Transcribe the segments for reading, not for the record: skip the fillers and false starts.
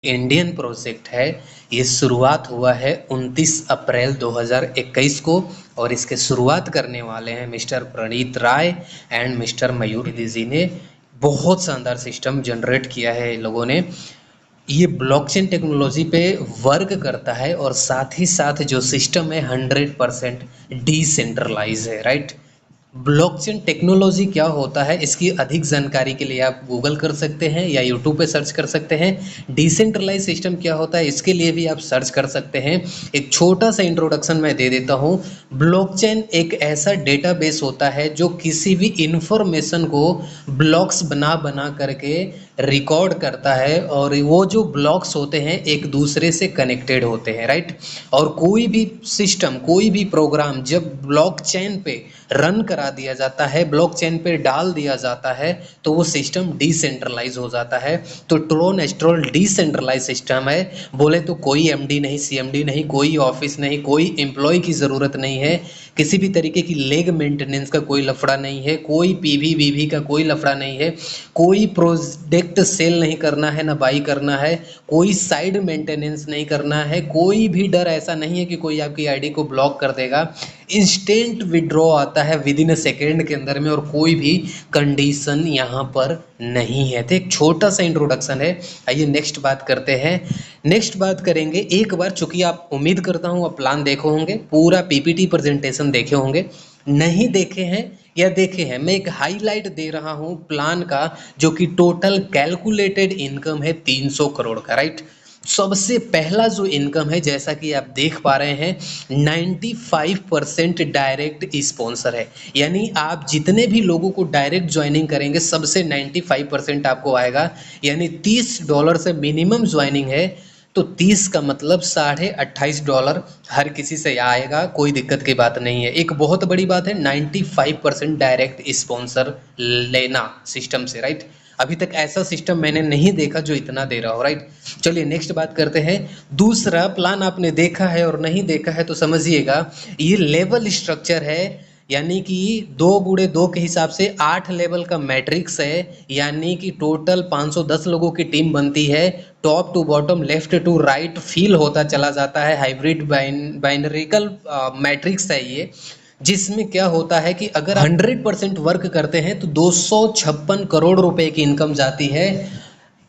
Indian project है। ये शुरुआत हुआ है 29 अप्रैल 2021 को और इसके शुरुआत करने वाले हैं mister Praneet Rai and mister Mayur ji ने। बहुत शानदार सिस्टम जनरेट किया है इन लोगों ने। ये ब्लॉकचेन टेक्नोलॉजी पे वर्क करता है और साथ ही साथ जो सिस्टम है 100% डिसेंट्रलाइज है, राइट। ब्लॉकचेन टेक्नोलॉजी क्या होता है, इसकी अधिक जानकारी के लिए आप गूगल कर सकते हैं या यूट्यूब पे सर्च कर सकते हैं। डिसेंट्रलाइज सिस्टम क्या होता है, इसके लिए भी आप सर्च कर सकते हैं। एक छोटा सा इंट्रोडक्शन मैं दे देता हूँ। ब्लॉकचेन एक ऐसा डेटाबेस होता है जो किसी भी इंफॉर्मेशन को ब्लॉक्स बना बना करके रिकॉर्ड करता है और वो जो ब्लॉक्स होते हैं एक दूसरे से कनेक्टेड होते हैं, राइट। और कोई भी सिस्टम, कोई भी प्रोग्राम जब ब्लॉकचेन पे रन करा दिया जाता है, ब्लॉकचेन पे डाल दिया जाता है, तो वो सिस्टम डिसेंट्रलाइज हो जाता है। तो ट्रोन एस्ट्रोल डिसेंट्रलाइज सिस्टम है। बोले तो कोई एमडी नहीं, सीएमडी नहीं, कोई ऑफिस नहीं, कोई एम्प्लॉय की ज़रूरत नहीं है, किसी भी तरीके की लेग मेंटेनेंस का कोई लफड़ा नहीं है, कोई पीवी वीवी का कोई लफड़ा नहीं है, कोई प्रोजेक्ट सेल नहीं करना है, ना बाई करना है, कोई साइड मेंटेनेंस नहीं करना है, कोई भी डर ऐसा नहीं है कि कोई आपकी आईडी को ब्लॉक कर देगा। इंस्टेंट विड्रॉ आता है विद इन अ सेकेंड के अंदर में और कोई भी कंडीशन यहाँ पर नहीं है। तो एक छोटा सा इंट्रोडक्शन है। आइए नेक्स्ट बात करते हैं। नेक्स्ट बात करेंगे, एक बार चूंकि आप, उम्मीद करता हूँ आप प्लान देखे होंगे, पूरा पीपीटी प्रेजेंटेशन देखे होंगे। नहीं देखे हैं या देखे हैं, मैं एक हाईलाइट दे रहा हूँ प्लान का, जो कि टोटल कैलकुलेटेड इनकम है 300 करोड़ का, राइट। सबसे पहला जो इनकम है, जैसा कि आप देख पा रहे हैं, 95% डायरेक्ट स्पॉन्सर है। यानी आप जितने भी लोगों को डायरेक्ट ज्वाइनिंग करेंगे सबसे 95% आपको आएगा। यानी $30 से मिनिमम ज्वाइनिंग है, तो 30 का मतलब $28.5 हर किसी से आएगा, कोई दिक्कत की बात नहीं है। एक बहुत बड़ी बात है 95% डायरेक्ट स्पॉन्सर लेना सिस्टम से, राइट। अभी तक ऐसा सिस्टम मैंने नहीं देखा जो इतना दे रहा हो, राइट। चलिए नेक्स्ट बात करते हैं। दूसरा प्लान आपने देखा है और नहीं देखा है तो समझिएगा, ये लेवल स्ट्रक्चर है। यानी कि 2x2 के हिसाब से 8 लेवल का मैट्रिक्स है। यानी कि टोटल 510 लोगों की टीम बनती है। Top to bottom, left to right fill होता चला जाता है। हाइब्रिड बाइनरिकल मैट्रिक्स है ये, जिसमें क्या होता है कि अगर 100% वर्क करते हैं तो 256 करोड़ रुपए की इनकम जाती है।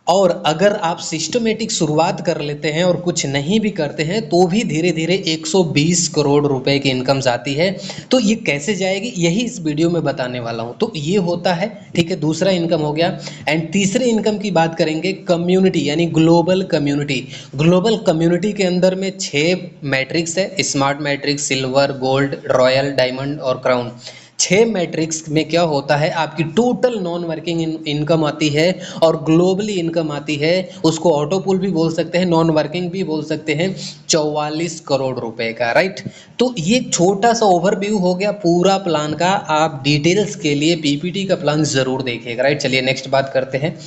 और अगर आप सिस्टमेटिक शुरुआत कर लेते हैं और कुछ नहीं भी करते हैं तो भी धीरे धीरे 120 करोड़ रुपए की इनकम जाती है। तो ये कैसे जाएगी, यही इस वीडियो में बताने वाला हूं। तो ये होता है, ठीक है, दूसरा इनकम हो गया। एंड तीसरे इनकम की बात करेंगे, कम्युनिटी यानी ग्लोबल कम्युनिटी। ग्लोबल कम्युनिटी के अंदर में 6 मैट्रिक्स है, smart matrix, silver, gold, royal, diamond और क्राउन। 6 मैट्रिक्स में क्या होता है, आपकी टोटल नॉन वर्किंग इनकम आती है और ग्लोबली इनकम आती है। उसको ऑटो पुल भी बोल सकते हैं, नॉन वर्किंग भी बोल सकते हैं। 44 करोड़ रुपए का, राइट। तो ये छोटा सा ओवरव्यू हो गया पूरा प्लान का। आप डिटेल्स के लिए पीपीटी का प्लान जरूर देखिएगा, राइट। चलिए नेक्स्ट बात करते हैं।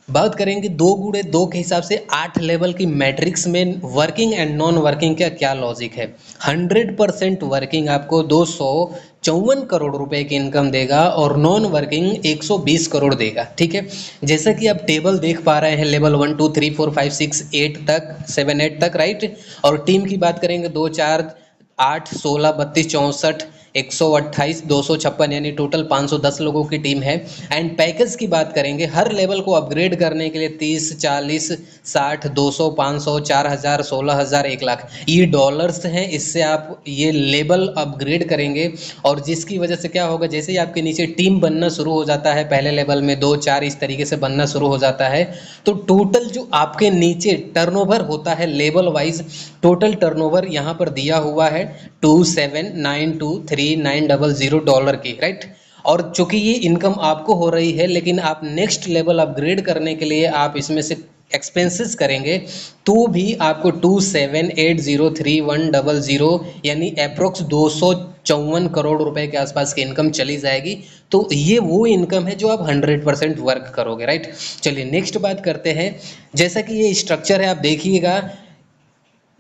बात करेंगे 2x2 के हिसाब से 8 लेवल की मैट्रिक्स में वर्किंग एंड नॉन वर्किंग का क्या लॉजिक है। 100% वर्किंग आपको 254 करोड़ रुपए की इनकम देगा और नॉन वर्किंग 120 करोड़ देगा, ठीक है। जैसा कि आप टेबल देख पा रहे हैं, लेवल 1 2 3 4 5 6 8 तक, 7 8 तक, राइट। और टीम की बात करेंगे 2 4 8 16 32 64 128 256, यानी टोटल 510 लोगों की टीम है। एंड पैकेज की बात करेंगे, हर लेवल को अपग्रेड करने के लिए 30 40 60 200 500 4000 16000 1 लाख ये डॉलर्स हैं। इससे आप ये लेवल अपग्रेड करेंगे और जिसकी वजह से क्या होगा, जैसे ही आपके नीचे टीम बनना शुरू हो जाता है, पहले लेवल में 2 4 इस तरीके से बनना शुरू हो जाता है, तो टोटल जो आपके नीचे टर्नओवर होता है लेवल वाइज, टोटल टर्नओवर यहाँ पर दिया हुआ है $27923,900 की, राइट। और चूंकि ये इनकम आपको हो रही है, लेकिन आप नेक्स्ट लेवल अपग्रेड करने के लिए आप इसमें से एक्सपेंसेस करेंगे तो भी आपको 27803,100 यानी अप्रोक्स 254 करोड़ रुपए के आसपास की इनकम चली जाएगी। तो ये वो इनकम है जो आप 100% वर्क करोगे, राइट। चलिए नेक्स्ट बात करते हैं। जैसा कि ये स्ट्रक्चर है, आप देखिएगा,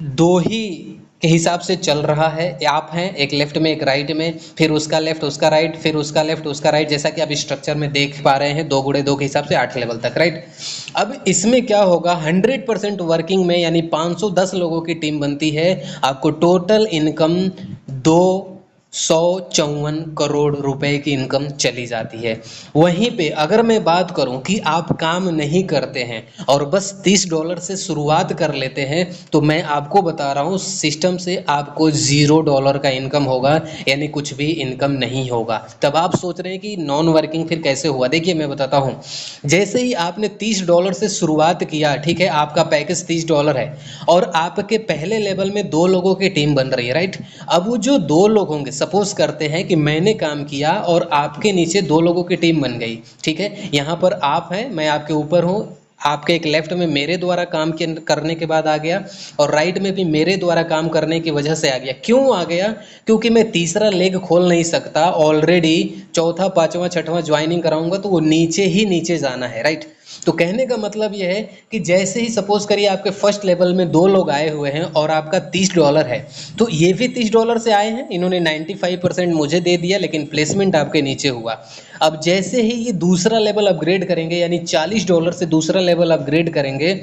2 ही के हिसाब से चल रहा है। आप हैं एक लेफ्ट में एक राइट में, फिर उसका लेफ्ट उसका राइट, फिर उसका लेफ्ट उसका राइट, जैसा कि आप स्ट्रक्चर में देख पा रहे हैं 2 गुणे 2 के हिसाब से 8 लेवल तक, राइट। अब इसमें क्या होगा, 100% वर्किंग में यानी 510 लोगों की टीम बनती है, आपको टोटल इनकम 254 करोड़ रुपए की इनकम चली जाती है। वहीं पे अगर मैं बात करूं कि आप काम नहीं करते हैं और बस $30 से शुरुआत कर लेते हैं, तो मैं आपको बता रहा हूं सिस्टम से आपको $0 का इनकम होगा, यानी कुछ भी इनकम नहीं होगा। तब आप सोच रहे हैं कि नॉन वर्किंग फिर कैसे हुआ, देखिए मैं बताता हूं। जैसे ही आपने $30 से शुरुआत किया, ठीक है, आपका पैकेज $30 है और आपके पहले लेवल में 2 लोगों की टीम बन रही है, राइट। अब वो जो 2 लोग होंगे, सपोज करते हैं कि मैंने काम किया और आपके नीचे 2 लोगों की टीम बन गई, ठीक है। यहाँ पर आप हैं, मैं आपके ऊपर हूँ, आपके एक लेफ्ट में मेरे द्वारा काम करने के बाद आ गया और राइट में भी मेरे द्वारा काम करने की वजह से आ गया। क्यों आ गया? क्योंकि मैं तीसरा लेग खोल नहीं सकता, ऑलरेडी चौथा पांचवा छठवां ज्वाइनिंग कराऊंगा तो वो नीचे ही नीचे जाना है, राइट। तो कहने का मतलब यह है कि जैसे ही सपोज करिए आपके फर्स्ट लेवल में 2 लोग आए हुए हैं और आपका $30 है, तो ये भी $30 से आए हैं, इन्होंने 95% मुझे दे दिया, लेकिन प्लेसमेंट आपके नीचे हुआ। अब जैसे ही ये दूसरा लेवल अपग्रेड करेंगे, यानी $40 से दूसरा लेवल अपग्रेड करेंगे,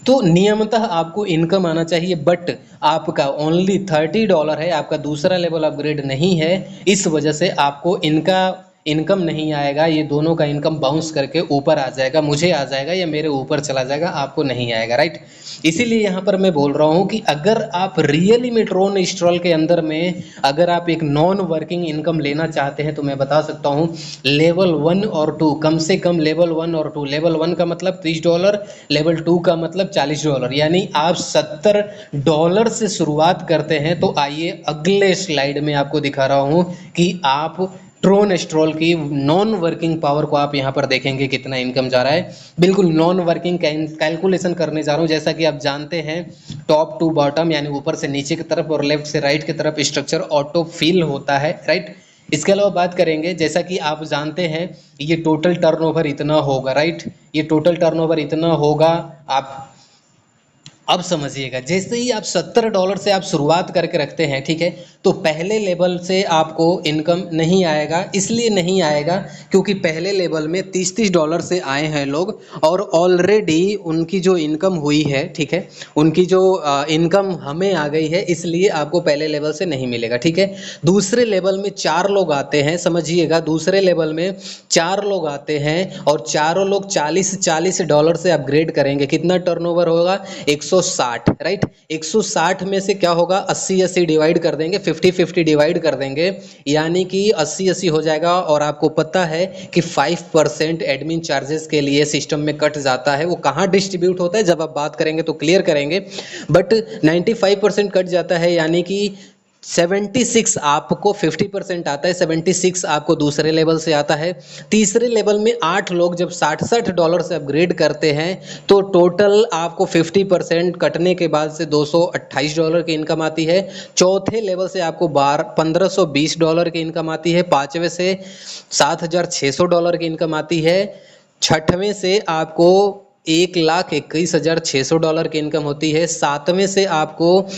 तो नियमतः आपको इनकम आना चाहिए, बट आपका ओनली $30 है, आपका दूसरा लेवल अपग्रेड नहीं है, इस वजह से आपको इनका इनकम नहीं आएगा। ये दोनों का इनकम बाउंस करके ऊपर आ जाएगा, मुझे आ जाएगा या मेरे ऊपर चला जाएगा, आपको नहीं आएगा, राइट। इसीलिए यहाँ पर मैं बोल रहा हूँ कि अगर आप रियली में ट्रोन स्ट्रॉल के अंदर में अगर आप एक नॉन वर्किंग इनकम लेना चाहते हैं, तो मैं बता सकता हूँ लेवल 1 और 2, कम से कम लेवल 1 और 2, लेवल 1 का मतलब $30, लेवल 2 का मतलब $40, यानी आप $70 से शुरुआत करते हैं। तो आइए अगले स्लाइड में आपको दिखा रहा हूँ कि आप ट्रोन स्ट्रॉल की नॉन वर्किंग पावर को आप यहाँ पर देखेंगे कितना इनकम जा रहा है। बिल्कुल नॉन वर्किंग कैलकुलेशन करने जा रहा हूँ। जैसा कि आप जानते हैं टॉप टू बॉटम यानी ऊपर से नीचे की तरफ और लेफ्ट से राइट की तरफ स्ट्रक्चर ऑटो फिल होता है, राइट। इसके अलावा बात करेंगे, जैसा कि आप जानते हैं ये टोटल टर्नओवर इतना होगा, राइट, ये टोटल टर्नओवर इतना होगा। आप अब समझिएगा, जैसे ही आप $70 से आप शुरुआत करके रखते हैं, ठीक है, तो पहले लेवल से आपको इनकम नहीं आएगा। इसलिए नहीं आएगा क्योंकि पहले लेवल में $30 से आए हैं लोग और ऑलरेडी उनकी जो इनकम हुई है, ठीक है, उनकी जो इनकम हमें आ गई है, इसलिए आपको पहले लेवल से नहीं मिलेगा, ठीक है। दूसरे लेवल में 4 लोग आते हैं, समझिएगा, दूसरे लेवल में 4 लोग आते हैं और चारों लोग $40 से अपग्रेड करेंगे। कितना टर्नओवर होगा? 160, राइट। 160 में से क्या होगा, 80-80 डिवाइड कर देंगे, 50-50 डिवाइड कर देंगे, यानी कि 80-80 हो जाएगा। और आपको पता है कि 5% एडमिन चार्जेस के लिए सिस्टम में कट जाता है। वो कहाँ डिस्ट्रीब्यूट होता है जब आप बात करेंगे तो क्लियर करेंगे, बट 95% कट जाता है, यानी कि 76 आपको 50% आता है, 76 आपको दूसरे लेवल से आता है। तीसरे लेवल में 8 लोग जब $60 से अपग्रेड करते हैं तो टोटल आपको 50% कटने के बाद से $228 की इनकम आती है। चौथे लेवल से आपको $1520 की इनकम आती है। पांचवें से $7600 की इनकम आती है। छठवें से आपको $1,21,600 की इनकम होती है। सातवें से आपको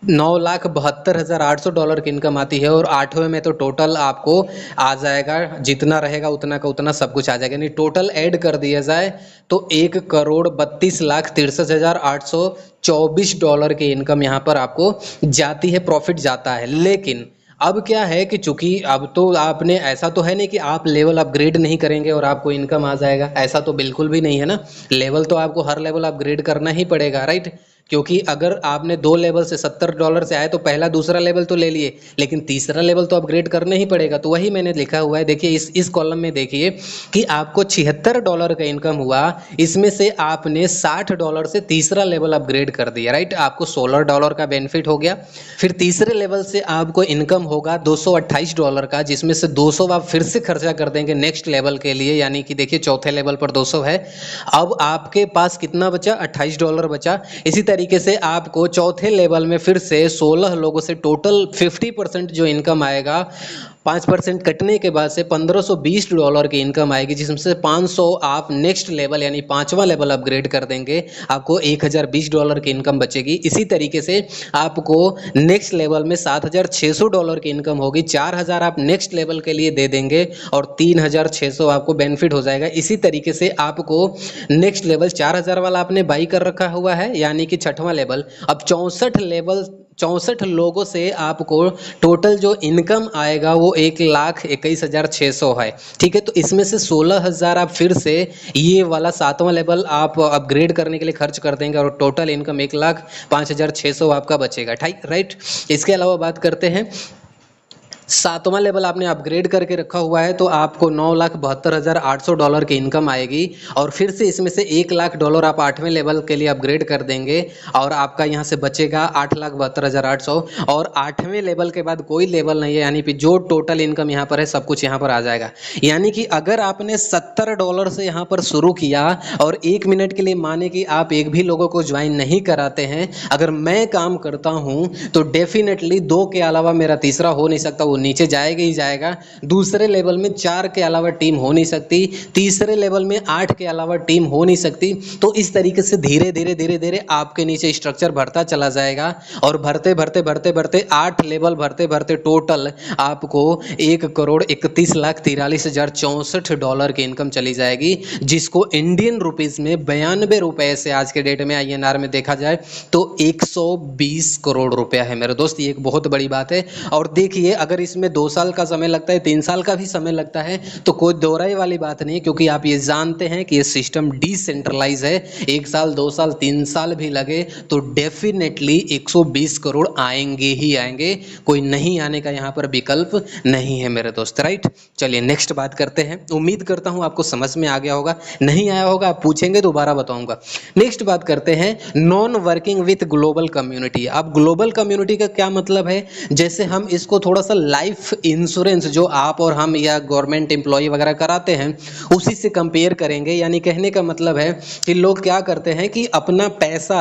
$9,72,800 की इनकम आती है और आठवें में तो टोटल आपको आ जाएगा, जितना रहेगा उतना का उतना सब कुछ आ जाएगा, यानी टोटल ऐड कर दिया जाए तो $1,32,63,824 की इनकम यहाँ पर आपको जाती है, प्रॉफिट जाता है। लेकिन अब क्या है कि चूंकि अब तो आपने, ऐसा तो है नहीं कि आप लेवल अपग्रेड नहीं करेंगे और आपको इनकम आ जाएगा, ऐसा तो बिल्कुल भी नहीं है ना। लेवल तो आपको हर लेवल अपग्रेड करना ही पड़ेगा, राइट। क्योंकि अगर आपने 2 लेवल से $70 से आए तो पहला दूसरा लेवल तो ले लिए, लेकिन तीसरा लेवल तो अपग्रेड करना ही पड़ेगा। तो वही मैंने लिखा हुआ है, देखिए इस कॉलम में देखिए कि आपको $76 का इनकम हुआ, इसमें से आपने $60 से तीसरा लेवल अपग्रेड कर दिया, राइट। आपको $16 का बेनिफिट हो गया। फिर तीसरे लेवल से आपको इनकम होगा $228 का, जिसमें से 200 आप फिर से खर्चा कर देंगे नेक्स्ट लेवल के लिए, यानी कि देखिए चौथे लेवल पर 200 है। अब आपके पास कितना बचा? $28 बचा। इसी तरीके से आपको चौथे लेवल में फिर से 16 लोगों से टोटल 50% जो इनकम आएगा 5% कटने के बाद से $1520 की इनकम आएगी, जिसमें से 500 आप नेक्स्ट लेवल यानी 5वां लेवल अपग्रेड कर देंगे, आपको $1020 की इनकम बचेगी। इसी तरीके से आपको नेक्स्ट लेवल में $7600 की इनकम होगी, 4000 आप नेक्स्ट लेवल के लिए दे देंगे और 3600 आपको बेनिफिट हो जाएगा। इसी तरीके से आपको नेक्स्ट लेवल 4000 वाला आपने बाई कर रखा हुआ है, यानी कि 6वां लेवल। अब 64 लोगों से आपको टोटल जो इनकम आएगा वो 1,21,600 है, ठीक है। तो इसमें से 16,000 आप फिर से ये वाला 7वां लेवल आप अपग्रेड करने के लिए खर्च कर देंगे और टोटल इनकम 1,05,600 आपका बचेगा, ठीक, राइट। इसके अलावा बात करते हैं 7वां लेवल आपने अपग्रेड करके रखा हुआ है तो आपको $9,72,800 की इनकम आएगी और फिर से इसमें से $1,00,000 आप 8वें लेवल के लिए अपग्रेड कर देंगे और आपका यहाँ से बचेगा 8,72,800। और 8वें लेवल के बाद कोई लेवल नहीं है, यानी कि जो टोटल इनकम यहाँ पर है सब कुछ यहाँ पर आ जाएगा। यानी कि अगर आपने $70 से यहाँ पर शुरू किया और 1 मिनट के लिए माने कि आप एक भी लोगों को ज्वाइन नहीं कराते हैं, अगर मैं काम करता हूँ तो डेफिनेटली 2 के अलावा मेरा तीसरा हो नहीं सकता, वो नीचे जाएगा ही जाएगा। दूसरे लेवल में 4 के अलावा टीम हो नहीं सकती, तीसरे लेवल में 8 के अलावा टीम हो नहीं सकती। तो इस तरीके से धीरे धीरे आपके नीचे स्ट्रक्चर बढ़ता चला जाएगा और भरते 8 लेवल भरते टोटल आपको $1,31,43,064 की इनकम चली जाएगी, जिसको इंडियन रुपीज में 92 रुपए से आज के डेट में INR में देखा जाए तो 120 करोड़ रुपया है मेरे दोस्त। ये एक बहुत बड़ी बात है। और देखिए अगर इसमें 2 साल का समय लगता है, 3 साल का भी समय लगता है तो कोई दोहराई वाली बात नहीं, क्योंकि आप ये जानते हैं कि ये सिस्टम डिसेंट्रलाइज है। 1 साल 2 साल 3 साल भी लगे तो डेफिनेटली 120 करोड़ आएंगे ही आएंगे, कोई नहीं आने का यहाँ पर विकल्प नहीं है मेरे दोस्त, राइट। चलिए नेक्स्ट बात करते हैं। उम्मीद करता हूँ आपको समझ में आ गया होगा, नहीं आया होगा आप पूछेंगे दोबारा बताऊंगा। नेक्स्ट बात करते हैं non working with global community. अब ग्लोबल कम्युनिटी का क्या मतलब है, जैसे हम इसको थोड़ा सा लाइफ इंश्योरेंस जो आप और हम या गवर्नमेंट एम्प्लॉय वगैरह कराते हैं उसी से कंपेयर करेंगे। यानी कहने का मतलब है कि लोग क्या करते हैं कि अपना पैसा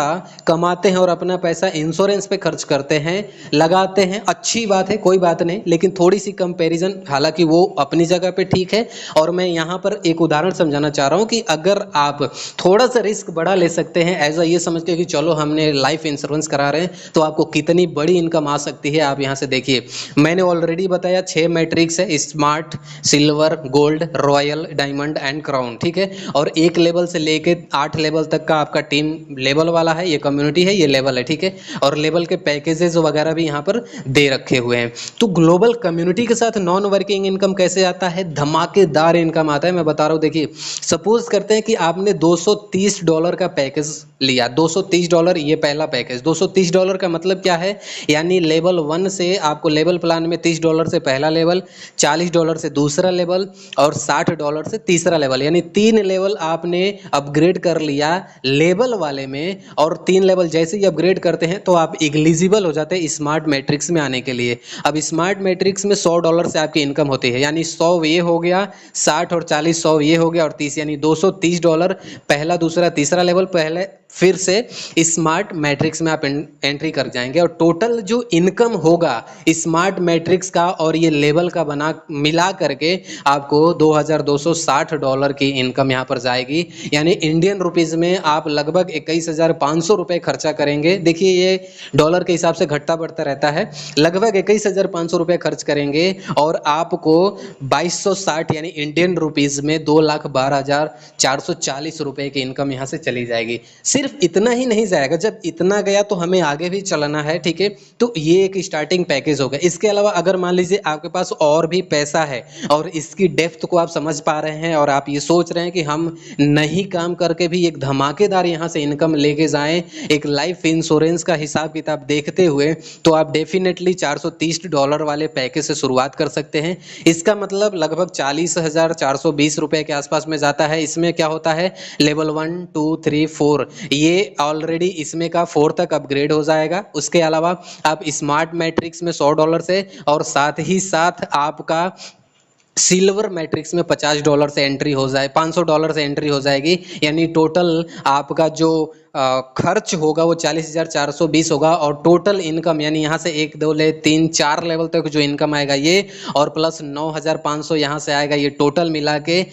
कमाते हैं और अपना पैसा इंश्योरेंस पे खर्च करते हैं, लगाते हैं, अच्छी बात है, कोई बात नहीं, लेकिन थोड़ी सी कंपैरिजन, हालांकि वो अपनी जगह पे ठीक है। और मैं यहाँ पर एक उदाहरण समझाना चाह रहा हूँ कि अगर आप थोड़ा सा रिस्क बढ़ा ले सकते हैं एज ये समझ के कि चलो हमने लाइफ इंश्योरेंस करा रहे हैं तो आपको कितनी बड़ी इनकम आ सकती है। आप यहाँ से देखिए, मैंने ऑलरेडी बताया 6 मैट्रिक्स है, smart, silver, gold, royal, diamond and crown, ठीक है। और 1 लेवल से लेके 8 लेवल तक का आपका टीम लेवल वाला है, ये कम्युनिटी है, ये लेवल है, ठीक है। और लेवल के पैकेजेस वगैरह भी यहाँ पर दे रखे हुए हैं। तो ग्लोबल कम्युनिटी के साथ नॉन वर्किंग इनकम कैसे आता है, धमाकेदार इनकम आता है। मैं बता रहा हूँ, देखिए सपोज करते हैं कि आपने $230 का पैकेज लिया, $230 ये पहला पैकेज। $230 का मतलब क्या है, यानी लेवल 1 से आपको लेवल प्लान में $30 से पहला लेवल, $40 से दूसरा लेवल और $60 से तीसरा लेवल, यानी 3 लेवल आपने अपग्रेड कर लिया लेवल वाले में। और 3 लेवल जैसे ही अपग्रेड करते हैं तो आप एलिजिबल हो जाते हैं स्मार्ट मैट्रिक्स में आने के लिए। अब स्मार्ट मैट्रिक्स में $100 से आपकी इनकम होती है, यानी 100 ये हो गया, 60 और 40 100 ये हो गया और 30 यानी $230 पहला दूसरा तीसरा लेवल, पहले फिर से स्मार्ट मैट्रिक्स में आप एंट्री कर जाएंगे। और टोटल जो इनकम होगा स्मार्ट मैट्रिक्स का और ये लेवल का बना मिला करके आपको $2,260 की इनकम यहाँ पर जाएगी। यानी इंडियन रुपीज में आप लगभग 21,500 रुपये खर्चा करेंगे। देखिए ये डॉलर के हिसाब से घटता बढ़ता रहता है, लगभग 21,500 रुपये खर्च करेंगे और आपको 2260 यानी इंडियन रुपीज में 2,12,440 रुपये की इनकम यहाँ से चली जाएगी। सिर्फ इतना ही नहीं जाएगा, जब इतना गया तो हमें आगे भी चलना है, ठीक है। तो ये एक स्टार्टिंग पैकेज होगा। इसके अलावा अगर मान लीजिए आपके पास और भी पैसा है और इसकी डेप्थ को आप समझ पा रहे हैं और आप ये सोच रहे हैं कि हम नहीं काम करके भी एक धमाकेदार यहाँ से इनकम लेके जाएं, एक लाइफ इंश्योरेंस का हिसाब किताब देखते हुए, तो आप डेफिनेटली $430 वाले पैकेज से शुरुआत कर सकते हैं। इसका मतलब लगभग 40,420 रुपए के आसपास में जाता है। इसमें क्या होता है, लेवल 1 2 3 4 ये ऑलरेडी इसमें का 4 तक अपग्रेड हो जाएगा। उसके अलावा आप स्मार्ट मैट्रिक्स में $100 से और साथ ही साथ आपका सिल्वर मैट्रिक्स में $50 से एंट्री हो जाए, $500 से एंट्री हो जाएगी, यानी टोटल आपका जो खर्च होगा वो 40,420 होगा, और टोटल इनकम यानी यहाँ से 1 2 ले 3 4 लेवल तक जो इनकम आएगा ये, और प्लस 9,500 यहाँ से आएगा, ये टोटल मिला के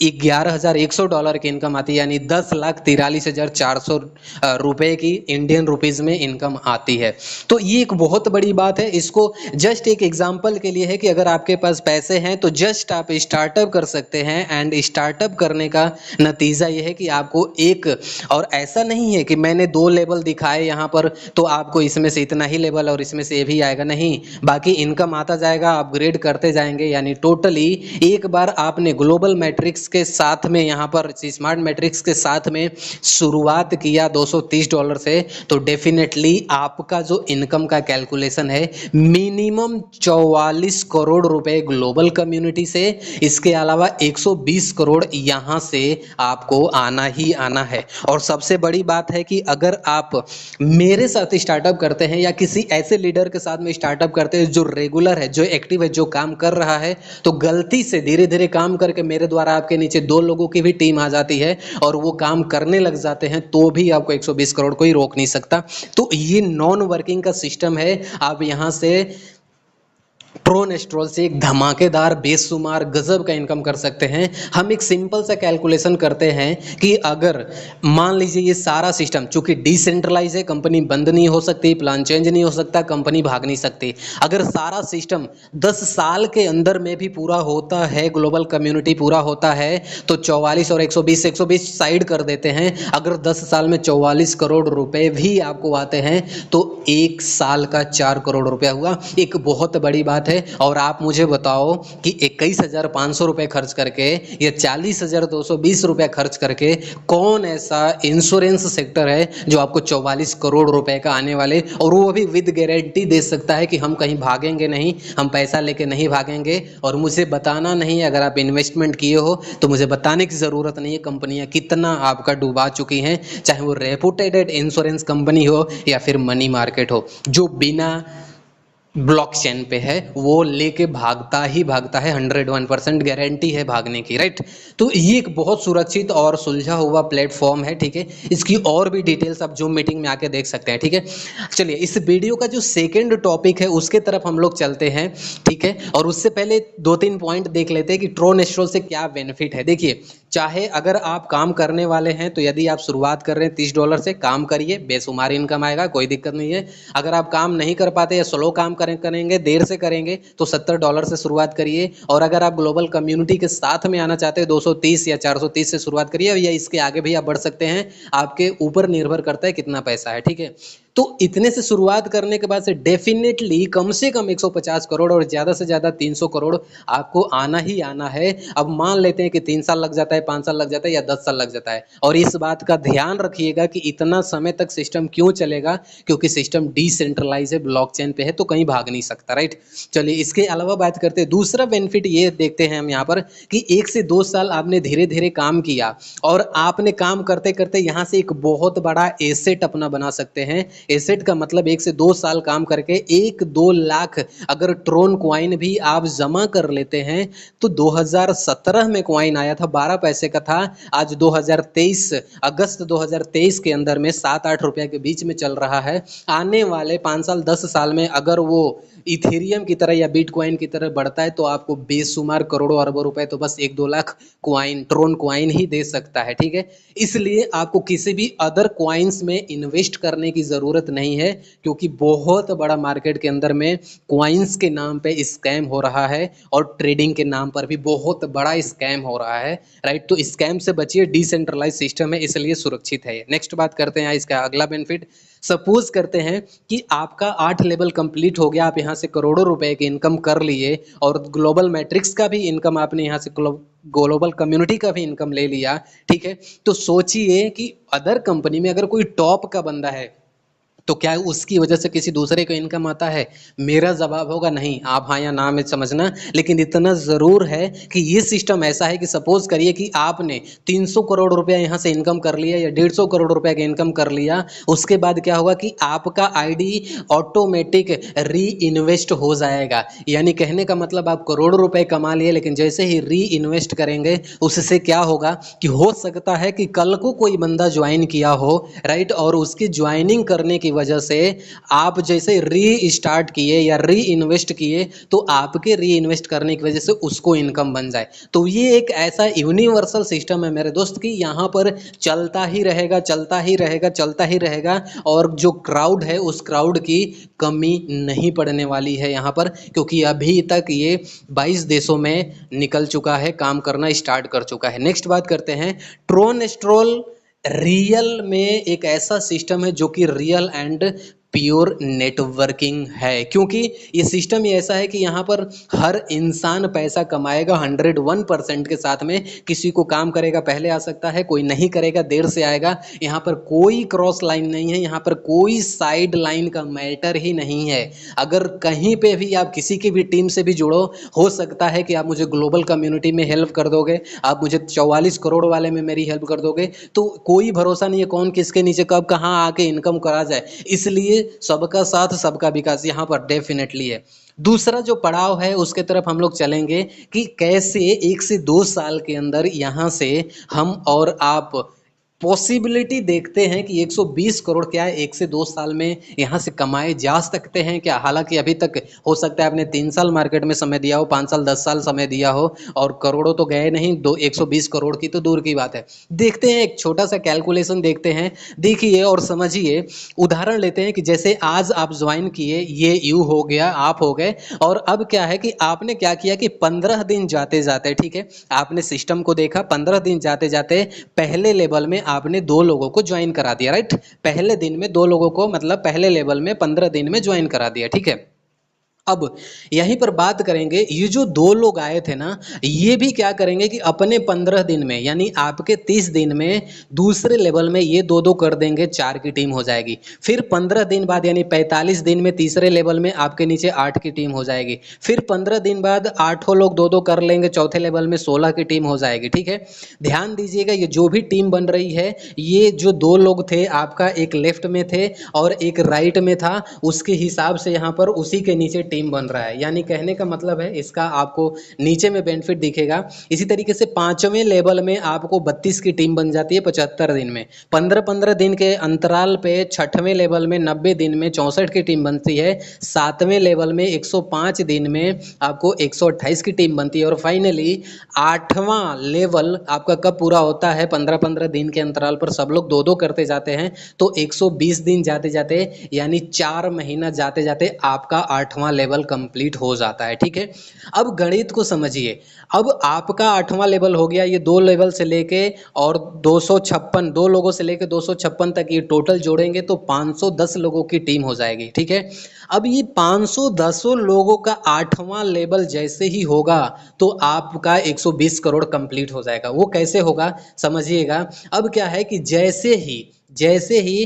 $11,100 की इनकम आती है, यानी 10,43,400 रुपए की इंडियन रुपीज़ में इनकम आती है। तो ये एक बहुत बड़ी बात है। इसको जस्ट एक एग्जांपल के लिए है कि अगर आपके पास पैसे हैं तो जस्ट आप स्टार्टअप कर सकते हैं, एंड स्टार्टअप करने का नतीजा ये है कि आपको एक, और ऐसा नहीं है कि मैंने 2 लेवल दिखाए यहाँ पर तो आपको इसमें से इतना ही लेवल और इसमें से ये भी आएगा, नहीं, बाकी इनकम आता जाएगा, अपग्रेड करते जाएंगे। यानी टोटली एक बार आपने ग्लोबल मैट्रिक्स के साथ में, यहाँ पर स्मार्ट मैट्रिक्स के साथ में शुरुआत किया $230 से, तो डेफिनेटली आपका जो इनकम का कैलकुलेशन है मिनिमम 44 करोड़ रुपए ग्लोबल कम्युनिटी से, इसके अलावा 120 करोड़ यहाँ से आपको आना ही आना है। और सबसे बड़ी बात है कि अगर आप मेरे साथ स्टार्टअप करते हैं या किसी ऐसे लीडर के साथ में स्टार्टअप करते हैं जो रेगुलर है, जो एक्टिव है, जो काम कर रहा है, तो गलती से धीरे धीरे काम करके मेरे द्वारा आपके नीचे 2 लोगों की भी टीम आ जाती है और वो काम करने लग जाते हैं, तो भी आपको 120 करोड़ कोई रोक नहीं सकता। तो ये नॉन वर्किंग का सिस्टम है। आप यहाँ से प्रोनेस्ट्रोल से एक धमाकेदार बेशुमार गजब का इनकम कर सकते हैं। हम एक सिंपल सा कैलकुलेशन करते हैं कि अगर मान लीजिए ये सारा सिस्टम, चूंकि डिसेंट्रलाइज है, कंपनी बंद नहीं हो सकती, प्लान चेंज नहीं हो सकता, कंपनी भाग नहीं सकती, अगर सारा सिस्टम 10 साल के अंदर में भी पूरा होता है, ग्लोबल कम्युनिटी पूरा होता है, तो 44 और 120 साइड कर देते हैं, अगर 10 साल में 44 करोड़ रुपए भी आपको आते हैं तो 1 साल का 4 करोड़ रुपया हुआ। एक बहुत बड़ी बात है। और आप मुझे बताओ कि 21,500 रुपए खर्च करके या 40,220 रुपए खर्च करके कौन ऐसा इंश्योरेंस सेक्टर है जो आपको 44 करोड़ रुपए का आने वाले, और वो भी विद गारंटी दे सकता है कि हम कहीं भागेंगे नहीं, हम पैसा लेके नहीं भागेंगे। और मुझे बताना नहीं है, अगर आप इन्वेस्टमेंट किए हो तो मुझे बताने की ज़रूरत नहीं है कंपनियां कितना आपका डुबा चुकी हैं, चाहे वो रेपुटेड इंश्योरेंस कंपनी हो या फिर मनी मार्केट हो, जो बिना ब्लॉकचेन पे है वो लेके भागता ही भागता है, 101% गारंटी है भागने की, राइट। तो ये एक बहुत सुरक्षित और सुलझा हुआ प्लेटफॉर्म है, ठीक है। इसकी और भी डिटेल्स आप जूम मीटिंग में आके देख सकते हैं, ठीक है। चलिए इस वीडियो का जो सेकंड टॉपिक है उसके तरफ हम लोग चलते हैं, ठीक है। और उससे पहले 2-3 पॉइंट देख लेते हैं कि ट्रोनेस्ट्रोल से क्या बेनिफिट है। देखिए, चाहे अगर आप काम करने वाले हैं तो यदि आप शुरुआत कर रहे हैं $30 से, काम करिए, बेशुमार इनकम आएगा, कोई दिक्कत नहीं है। अगर आप काम नहीं कर पाते या स्लो काम करेंगे, देर से करेंगे, तो $70 से शुरुआत करिए। और अगर आप ग्लोबल कम्युनिटी के साथ में आना चाहते हैं 230 या 430 से शुरुआत करिए, या इसके आगे भी आप बढ़ सकते हैं, आपके ऊपर निर्भर करता है कितना पैसा है, ठीक है। तो इतने से शुरुआत करने के बाद से डेफिनेटली कम से कम 150 करोड़ और ज़्यादा से ज़्यादा 300 करोड़ आपको आना ही आना है। अब मान लेते हैं कि 3 साल लग जाता है, 5 साल लग जाता है या 10 साल लग जाता है, और इस बात का ध्यान रखिएगा कि इतना समय तक सिस्टम क्यों चलेगा, क्योंकि सिस्टम डिसेंट्रलाइज है, ब्लॉकचेन पे है, तो कहीं भाग नहीं सकता, राइट। चलिए इसके अलावा बात करते हैं, दूसरा बेनिफिट ये देखते हैं हम यहाँ पर कि 1 से 2 साल आपने धीरे धीरे काम किया और आपने काम करते करते यहाँ से एक बहुत बड़ा एसेट अपना बना सकते हैं। एसेट का मतलब 1 से 2 साल काम करके 1-2 लाख अगर ट्रोन क्वाइन भी आप जमा कर लेते हैं, तो 2017 में क्वाइन आया था, 12 पैसे का था, आज 2023 अगस्त 2023 के अंदर में 7-8 रुपए के बीच में चल रहा है। आने वाले 5 साल 10 साल में अगर वो इथेरियम की तरह या बिटकॉइन की तरह बढ़ता है तो आपको बेशुमार करोड़ों अरबों रुपए तो बस 1-2 लाख क्वाइन, ट्रोन क्वाइन ही दे सकता है, ठीक है। इसलिए आपको किसी भी अदर क्वाइंस में इन्वेस्ट करने की जरूरत नहीं है, क्योंकि बहुत बड़ा मार्केट के अंदर में क्वाइंस के नाम पे स्कैम हो रहा है और ट्रेडिंग के नाम पर भी बहुत बड़ा स्कैम हो रहा है, राइट। तो स्कैम से बचिए, डिसेंट्रलाइज सिस्टम है इसलिए सुरक्षित है। नेक्स्ट बात करते हैं इसका अगला बेनिफिट। सपोज करते हैं कि आपका 8 लेवल कंप्लीट हो गया, आप यहाँ से करोड़ों रुपए की इनकम कर लिए और ग्लोबल मैट्रिक्स का भी इनकम आपने यहाँ से ग्लोबल कम्युनिटी का भी इनकम ले लिया, ठीक है। तो सोचिए कि अदर कंपनी में अगर कोई टॉप का बंदा है तो क्या उसकी वजह से किसी दूसरे को इनकम आता है? मेरा जवाब होगा नहीं। आप हाँ या ना में समझना, लेकिन इतना ज़रूर है कि ये सिस्टम ऐसा है कि सपोज करिए कि आपने 300 करोड़ रुपया यहाँ से इनकम कर लिया या 150 करोड़ रुपया का इनकम कर लिया, उसके बाद क्या होगा कि आपका आईडी ऑटोमेटिक री इन्वेस्ट हो जाएगा। यानी कहने का मतलब आप करोड़ों रुपए कमा लिए, लेकिन जैसे ही री इन्वेस्ट करेंगे उससे क्या होगा कि हो सकता है कि कल को कोई बंदा ज्वाइन किया हो, राइट, और उसकी ज्वाइनिंग करने की वजह से आप जैसे री स्टार्ट किए या री इन्वेस्ट किए तो आपके री इन्वेस्ट करने की वजह से उसको इनकम बन जाए। तो ये एक ऐसा यूनिवर्सल सिस्टम है मेरे दोस्त कि यहाँ पर चलता ही रहेगा, चलता ही रहेगा, चलता ही रहेगा, और जो क्राउड है उस क्राउड की कमी नहीं पड़ने वाली है यहाँ पर, क्योंकि अभी तक ये 22 देशों में निकल चुका है, काम करना स्टार्ट कर चुका है। नेक्स्ट बात करते हैं, ट्रोन स्ट्रोल रियल में एक ऐसा सिस्टम है जो कि रियल एंड प्योर नेटवर्किंग है, क्योंकि ये सिस्टम ही ऐसा है कि यहाँ पर हर इंसान पैसा कमाएगा 101% के साथ में। किसी को काम करेगा पहले आ सकता है, कोई नहीं करेगा देर से आएगा। यहाँ पर कोई क्रॉस लाइन नहीं है, यहाँ पर कोई साइड लाइन का मैटर ही नहीं है। अगर कहीं पे भी आप किसी की भी टीम से भी जुड़ो, हो सकता है कि आप मुझे ग्लोबल कम्युनिटी में हेल्प कर दोगे, आप मुझे 44 करोड़ वाले में मेरी हेल्प कर दोगे, तो कोई भरोसा नहीं है कौन किसके नीचे कब कहाँ आके इनकम करा जाए। इसलिए सबका साथ सबका विकास यहाँ पर डेफिनेटली है। दूसरा जो पड़ाव है उसके तरफ हम लोग चलेंगे कि कैसे 1 से 2 साल के अंदर यहाँ से हम और आप पॉसिबिलिटी देखते हैं कि 120 करोड़ क्या है 1 से 2 साल में यहाँ से कमाए जा सकते हैं क्या। हालांकि अभी तक हो सकता है आपने 3 साल मार्केट में समय दिया हो, 5 साल 10 साल समय दिया हो, और करोड़ों तो गए नहीं, 120 करोड़ की तो दूर की बात है। देखते हैं, एक छोटा सा कैलकुलेशन देखते हैं, देखिए और समझिए। उदाहरण लेते हैं कि जैसे आज आप ज्वाइन किए, ये यू हो गया, आप हो गए, और अब क्या है कि आपने क्या किया कि 15 दिन जाते जाते, ठीक है, आपने सिस्टम को देखा, 15 दिन जाते जाते पहले लेवल में आपने 2 लोगों को ज्वाइन करा दिया, राइट। पहले दिन में 2 लोगों को, मतलब पहले लेवल में 15 दिन में ज्वाइन करा दिया, ठीक है। अब यहीं पर बात करेंगे, ये जो 2 लोग आए थे ना, ये भी क्या करेंगे कि अपने 15 दिन में, यानी आपके 30 दिन में दूसरे लेवल में ये 2-2 कर देंगे, 4 की टीम हो जाएगी। फिर 15 दिन बाद यानी 45 दिन में तीसरे लेवल में आपके नीचे 8 की टीम हो जाएगी। फिर 15 दिन बाद 8 लोग 2-2 कर लेंगे, चौथे लेवल में 16 की टीम हो जाएगी, ठीक है। ध्यान दीजिएगा, ये जो भी टीम बन रही है, ये जो 2 लोग थे, आपका एक लेफ्ट में थे और एक राइट में था, उसके हिसाब से यहाँ पर उसी के नीचे टीम बन रहा है। यानी कहने का मतलब है, इसका आपको नीचे में बेनिफिट दिखेगा। इसी तरीके से 5वें लेवल में आपको 32 की टीम बन जाती है 75 दिन में। 15-15 दिन के अंतराल पे 6वें लेवल में 90 दिन में 64 की टीम बनती है। 7वें लेवल में 105 दिन में आपको 128 की टीम बनती है। और फाइनली 8वां लेवल आपका कब पूरा होता है? 15-15 दिन के अंतराल पर सब लोग 2-2 करते जाते हैं, तो 120 दिन जाते जाते, यानी 4 महीना जाते जाते आपका 8वां लेवल कंप्लीट हो जाता है, ठीक है। अब गणित को समझिए, अब आपका 8वां लेवल हो गया, ये 2 लेवल से लेके और 256, 2 लोगों से लेके 256 तक, ये टोटल जोड़ेंगे तो 510 लोगों की टीम हो जाएगी, ठीक है। अब ये 510 लोगों का 8वां लेवल जैसे ही होगा तो आपका 120 करोड़ कंप्लीट हो जाएगा। वो कैसे होगा समझिएगा। अब क्या है कि जैसे ही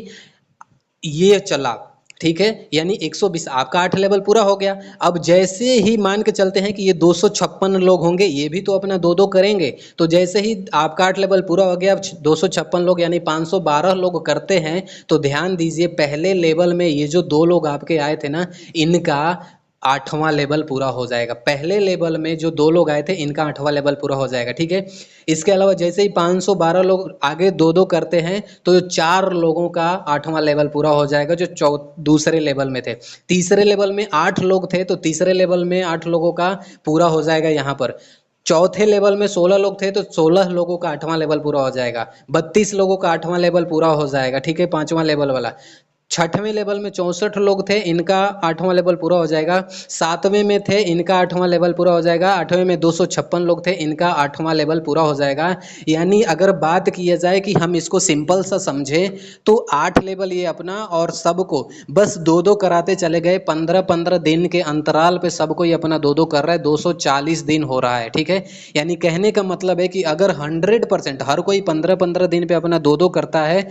ये चला, ठीक है, यानी 120, आपका 8 लेवल पूरा हो गया। अब जैसे ही मान के चलते हैं कि ये 256 लोग होंगे, ये भी तो अपना 2-2 करेंगे, तो जैसे ही आपका 8 लेवल पूरा हो गया, अब 256 लोग यानी 512 लोग करते हैं, तो ध्यान दीजिए पहले लेवल में ये जो 2 लोग आपके आए थे ना, इनका 8वां लेवल पूरा हो जाएगा। पहले लेवल में जो 2 लोग आए थे, इनका 8वां लेवल पूरा हो जाएगा, ठीक है। इसके अलावा जैसे ही 512 लोग आगे 2-2 करते हैं, तो 4 लोगों का 8वां लेवल पूरा हो जाएगा, जो दूसरे लेवल में थे। तीसरे लेवल में 8 लोग थे, तो तीसरे लेवल में 8 लोगों का पूरा हो जाएगा यहाँ पर। चौथे लेवल में 16 लोग थे, तो 16 लोगों का 8वां लेवल पूरा हो जाएगा। 32 लोगों का 8वां लेवल पूरा हो जाएगा, ठीक है, 5वां लेवल वाला। 6वें लेवल में 64 लोग थे, इनका 8वां लेवल पूरा हो जाएगा। 7वें में थे, इनका 8वां लेवल पूरा हो जाएगा। 8वें में 256 लोग थे, इनका 8वां लेवल पूरा हो जाएगा। यानी अगर बात किया जाए कि हम इसको सिंपल सा समझें, तो 8 लेवल ये अपना, और सबको बस 2-2 कराते चले गए। 15-15 दिन के अंतराल पे सबको ये अपना 2-2 कर रहा है, 240 दिन हो रहा है, ठीक है। यानी कहने का मतलब है कि अगर 100% हर कोई 15-15 दिन पे अपना 2-2 करता है,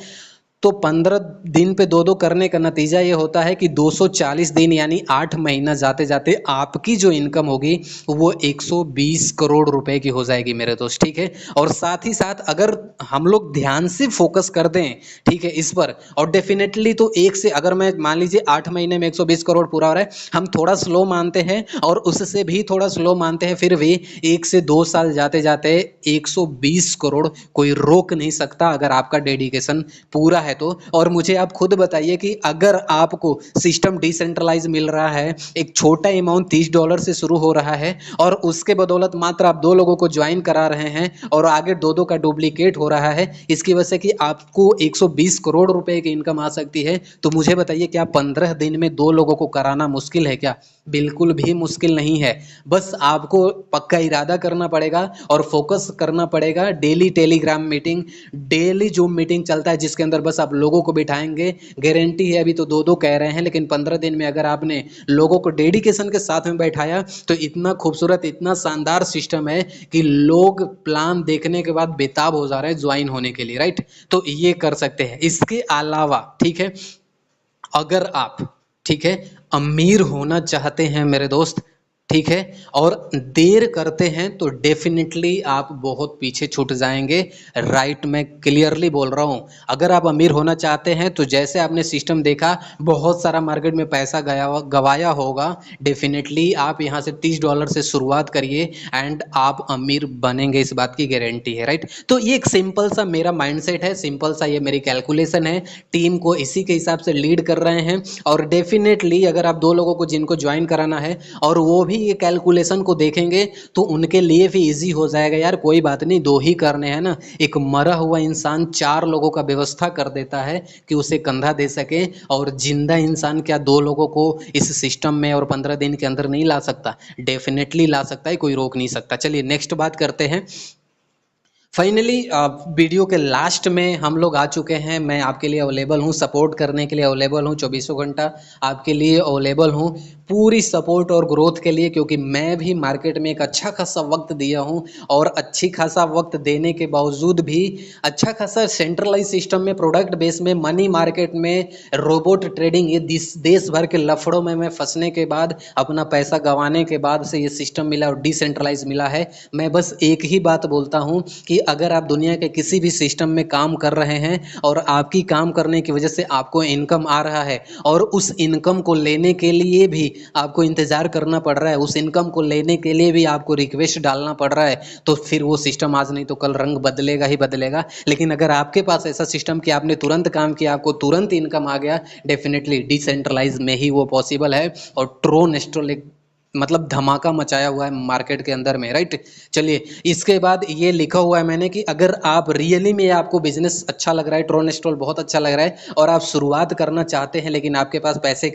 तो 15 दिन पे दो दो करने का नतीजा ये होता है कि 240 दिन यानी 8 महीना जाते जाते आपकी जो इनकम होगी वो 120 करोड़ रुपए की हो जाएगी मेरे दोस्त, ठीक है। और साथ ही साथ अगर हम लोग ध्यान से फोकस कर दें, ठीक है, इस पर, और डेफिनेटली तो एक से अगर मैं मान लीजिए 8 महीने में 120 करोड़ पूरा हो रहा है, हम थोड़ा स्लो मानते हैं और उससे भी थोड़ा स्लो मानते हैं, फिर भी 1 से 2 साल जाते जाते 120 करोड़ कोई रोक नहीं सकता अगर आपका डेडिकेशन पूरा है तो। और मुझे आप खुद बताइए कि अगर आपको सिस्टम डिसेंट्रलाइज मिल रहा है, एक छोटा अमाउंट $30 से शुरू हो रहा है और उसके बदौलत मात्र आप 2 लोगों को ज्वाइन करा रहे हैं और आगे 2-2 का डुप्लीकेट हो रहा है, इसकी वजह से कि आपको 120 करोड़ रुपए की इनकम आ सकती है, तो मुझे बताइए क्या 15 दिन में 2 लोगों को कराना मुश्किल है क्या? बिल्कुल भी मुश्किल नहीं है। बस आपको पक्का इरादा करना पड़ेगा और फोकस करना पड़ेगा। Daily Telegram meeting, daily zoom meeting चलता है जिसके अंदर बस आप लोगों को बिठाएंगे। गारंटी है, अभी तो 2-2 कह रहे हैं, लेकिन 15 दिन में अगर आपने लोगों को डेडिकेशन के साथ में बैठाया तो इतना खूबसूरत, इतना शानदार सिस्टम है कि लोग प्लान देखने के बाद बेताब हो जा रहे हैं ज्वाइन होने के लिए, राइट। तो ये कर सकते हैं। इसके अलावा, ठीक है, अगर आप, ठीक है, अमीर होना चाहते हैं मेरे दोस्त, ठीक है, और देर करते हैं तो डेफिनेटली आप बहुत पीछे छूट जाएंगे, राइट। मैं क्लियरली बोल रहा हूं। अगर आप अमीर होना चाहते हैं तो जैसे आपने सिस्टम देखा, बहुत सारा मार्केट में पैसा गवाया होगा, डेफिनेटली आप यहां से $30 से शुरुआत करिए एंड आप अमीर बनेंगे, इस बात की गारंटी है, राइट। तो ये एक सिंपल सा मेरा माइंडसेट है, सिंपल सा ये मेरी कैलकुलेशन है। टीम को इसी के हिसाब से लीड कर रहे हैं और डेफिनेटली अगर आप 2 लोगों को जिनको ज्वाइन कराना है और वो भी ये कैलकुलेशन को देखेंगे तो उनके लिए भी इजी हो जाएगा। यार कोई बात नहीं, 2 ही करने हैं ना। एक मरा हुआ इंसान 4 लोगों का व्यवस्था कर देता है कि उसे कंधा दे सके, और जिंदा इंसान क्या 2 लोगों को इस सिस्टम में और 15 दिन के अंदर नहीं ला सकता? डेफिनेटली ला सकता है, कोई रोक नहीं सकता। चलिए नेक्स्ट बात करते हैं। फाइनली वीडियो के लास्ट में हम लोग आ चुके हैं। मैं आपके लिए अवेलेबल हूँ, सपोर्ट करने के लिए अवेलेबल हूँ, 24 घंटा आपके लिए अवेलेबल हूँ, पूरी सपोर्ट और ग्रोथ के लिए, क्योंकि मैं भी मार्केट में एक अच्छा खासा वक्त दिया हूँ और अच्छी खासा वक्त देने के बावजूद भी अच्छा खासा सेंट्रलाइज सिस्टम में, प्रोडक्ट बेस में, मनी मार्केट में, रोबोट ट्रेडिंग, ये देश भर के लफड़ों में मैं फंसने के बाद, अपना पैसा गंवाने के बाद से ये सिस्टम मिला और डिसेंट्रलाइज मिला है। मैं बस एक ही बात बोलता हूँ कि अगर आप दुनिया के किसी भी सिस्टम में काम कर रहे हैं और आपकी काम करने की वजह से आपको इनकम आ रहा है और उस इनकम को लेने के लिए भी आपको इंतजार करना पड़ रहा है, उस इनकम को लेने के लिए भी आपको रिक्वेस्ट डालना पड़ रहा है, तो फिर वो सिस्टम आज नहीं तो कल रंग बदलेगा ही बदलेगा। लेकिन अगर आपके पास ऐसा सिस्टम कि आपने तुरंत काम किया, आपको तुरंत इनकम आ गया, डेफिनेटली डिसेंट्रलाइज में ही वो पॉसिबल है। और ट्रो नेस्ट्रल मतलब धमाका मचाया हुआ है मार्केट के अंदर में, राइट। चलिए इसके बाद ये लिखा हुआ है मैंने कि अगर आप रियली में आपको बिजनेस अच्छा लग रहा है, ट्रोनेस्ट्रोल बहुत अच्छा लग रहा है और आप शुरुआत करना चाहते हैं लेकिन आपके पास पैसे